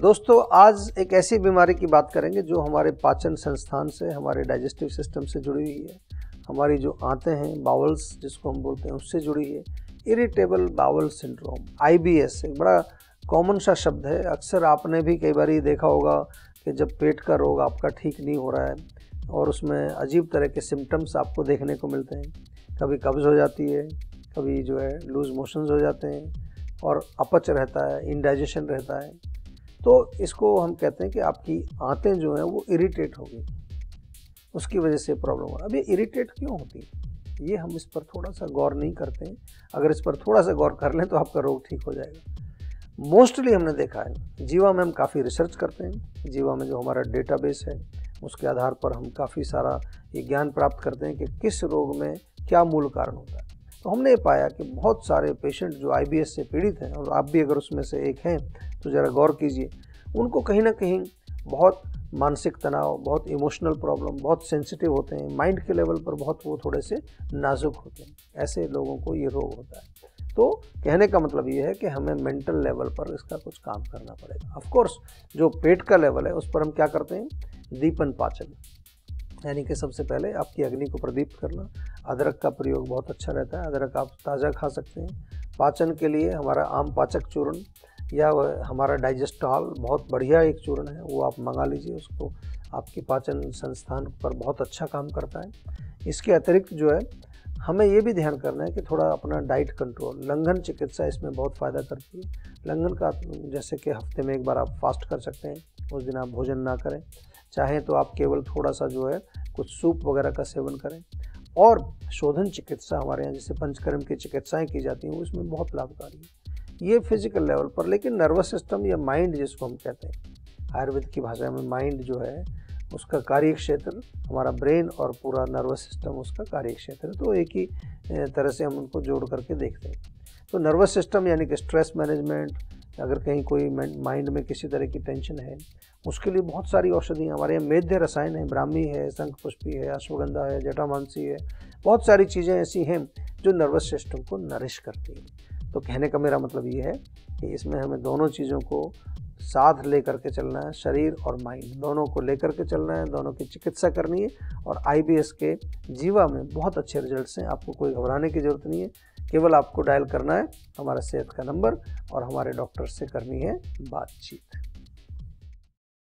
दोस्तों आज एक ऐसी बीमारी की बात करेंगे जो हमारे पाचन संस्थान से, हमारे डाइजेस्टिव सिस्टम से जुड़ी हुई है। हमारी जो आंतें हैं, बाउल्स जिसको हम बोलते हैं, उससे जुड़ी है। इरिटेबल बाउल सिंड्रोम, IBS, एक बड़ा कॉमन सा शब्द है। अक्सर आपने भी कई बार ये देखा होगा कि जब पेट का रोग आपका ठीक नहीं हो रहा है और उसमें अजीब तरह के सिम्टम्स आपको देखने को मिलते हैं। कभी कब्ज़ हो जाती है, कभी जो है लूज़ मोशंस हो जाते हैं और अपच रहता है, इंडाइजेशन रहता है। तो इसको हम कहते हैं कि आपकी आंतें जो हैं वो इरिटेट हो गई, उसकी वजह से प्रॉब्लम हो रहा है। अब ये इरिटेट क्यों होती है, ये हम इस पर थोड़ा सा गौर नहीं करते हैं। अगर इस पर थोड़ा सा गौर कर लें तो आपका रोग ठीक हो जाएगा। मोस्टली हमने देखा है, जीवा में हम काफ़ी रिसर्च करते हैं। जीवा में जो हमारा डेटाबेस है उसके आधार पर हम काफ़ी सारा ये ज्ञान प्राप्त करते हैं कि किस रोग में क्या मूल कारण होता है। तो हमने ये पाया कि बहुत सारे पेशेंट जो IBS से पीड़ित हैं, और आप भी अगर उसमें से एक हैं तो ज़रा गौर कीजिए, उनको कहीं ना कहीं बहुत मानसिक तनाव, बहुत इमोशनल प्रॉब्लम, बहुत सेंसिटिव होते हैं, माइंड के लेवल पर बहुत वो थोड़े से नाजुक होते हैं। ऐसे लोगों को ये रोग होता है। तो कहने का मतलब ये है कि हमें मेंटल लेवल पर इसका कुछ काम करना पड़ेगा। ऑफ कोर्स जो पेट का लेवल है उस पर हम क्या करते हैं, दीपन पाचन, यानी कि सबसे पहले आपकी अग्नि को प्रदीप्त करना। अदरक का प्रयोग बहुत अच्छा रहता है, अदरक आप ताज़ा खा सकते हैं। पाचन के लिए हमारा आम पाचक चूर्ण या हमारा डाइजेस्टॉल बहुत बढ़िया एक चूर्ण है, वो आप मंगा लीजिए। उसको आपकी पाचन संस्थान पर बहुत अच्छा काम करता है। इसके अतिरिक्त जो है हमें ये भी ध्यान करना है कि थोड़ा अपना डाइट कंट्रोल, लंघन चिकित्सा इसमें बहुत फ़ायदा करती है। लंघन का जैसे कि हफ्ते में एक बार आप फास्ट कर सकते हैं, उस दिन आप भोजन ना करें। चाहें तो आप केवल थोड़ा सा जो है कुछ सूप वगैरह का सेवन करें। और शोधन चिकित्सा हमारे यहाँ जैसे पंचकर्म की चिकित्साएं की जाती हैं, वो इसमें बहुत लाभकारी है। ये फिजिकल लेवल पर, लेकिन नर्वस सिस्टम या माइंड जिसको हम कहते हैं, आयुर्वेद की भाषा में माइंड जो है उसका कार्य क्षेत्र, हमारा ब्रेन और पूरा नर्वस सिस्टम उसका कार्य क्षेत्र है। तो एक ही तरह से हम उनको जोड़ करके देखते हैं। तो नर्वस सिस्टम यानी कि स्ट्रेस मैनेजमेंट, अगर कहीं कोई माइंड में किसी तरह की टेंशन है, उसके लिए बहुत सारी औषधियाँ हमारे यहाँ मेद्य रसायन है, ब्राह्मी है, शंखपुष्पी है, अश्वगंधा है, जटामांसी है। बहुत सारी चीज़ें ऐसी हैं जो नर्वस सिस्टम को नरिश करती हैं। तो कहने का मेरा मतलब ये है कि इसमें हमें दोनों चीज़ों को साथ लेकर के चलना है, शरीर और माइंड दोनों को लेकर के चलना है, दोनों की चिकित्सा करनी है। और IBS के जीवा में बहुत अच्छे रिजल्ट्स हैं, आपको कोई घबराने की ज़रूरत नहीं है। केवल आपको डायल करना है हमारा सेहत का नंबर और हमारे डॉक्टर से करनी है बातचीत।